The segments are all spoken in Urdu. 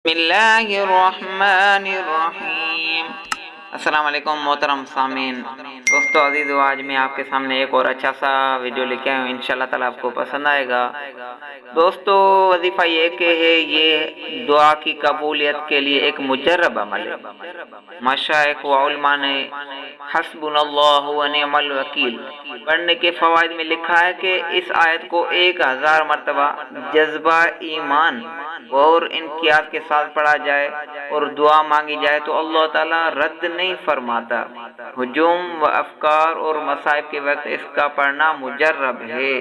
بسم اللہ الرحمن الرحیم۔ السلام علیکم محترم سامعین، دوستو عزیزو، آج میں آپ کے سامنے ایک اور اچھا سا ویڈیو لے کے آیا ہوں، انشاءاللہ تعالیٰ آپ کو پسند آئے گا۔ دوستو وظیفہ یہ کہ ہے یہ دعا کی قبولیت کے لیے ایک مجرب عمل ہے۔ مشائخ و علماء نے حسبنا اللہ و نعم الوکیل پڑھنے کے فوائد میں لکھا ہے کہ اس آیت کو 1000 مرتبہ جذبہ ایمان اور انقیاد کے ساتھ پڑھا جائے اور دعا مانگی جائے تو اللہ تعالیٰ رد نہیں فرماتا۔ ہجوم و افکار اور مصائب کے وقت اس کا پڑھنا مجرب ہے۔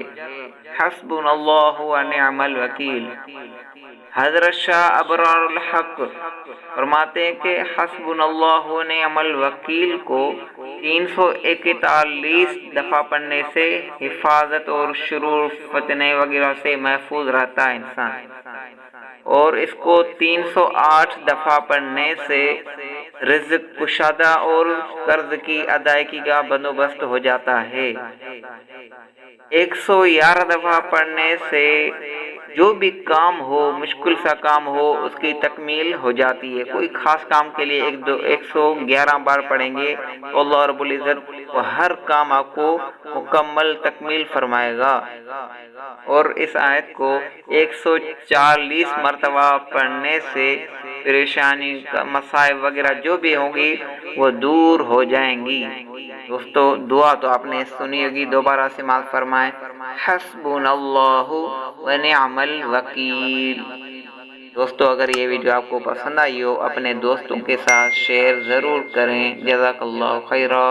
حسبنا اللہ و نعم الوکیل۔ حضرت شاہ ابرار الحق فرماتے ہیں کہ حسبنا اللہ و نعم الوکیل کو 341 دفعہ پڑھنے سے حفاظت اور شرور فتنے وغیرہ سے محفوظ رہتا ہے انسان، اور اس کو 308 دفعہ پڑھنے سے رزق کشادہ اور قرض کی ادائیگی کا بندوبست ہو جاتا ہے۔ 111 دفعہ پڑھنے سے جو بھی کام ہو، مشکل سا کام ہو، اس کی تکمیل ہو جاتی ہے۔ کوئی خاص کام کے لیے 111 بار پڑھیں گے تو اللہ رب العزت وہ ہر کام آپ کو مکمل تکمیل فرمائے گا۔ اور اس آیت کو 140 مرتبہ پڑھنے سے پریشانی، مصائب وغیرہ جو بھی ہوں گی وہ دور ہو جائیں گی۔ دوستو دعا تو آپ نے سنی ہوگی، دوبارہ سے سماعت فرمائیں، حسبنا اللہ و نعم الوکیل۔ دوستو اگر یہ ویڈیو آپ کو پسند آئی ہو، اپنے دوستوں کے ساتھ شیئر ضرور کریں۔ جزاک اللہ خیرہ۔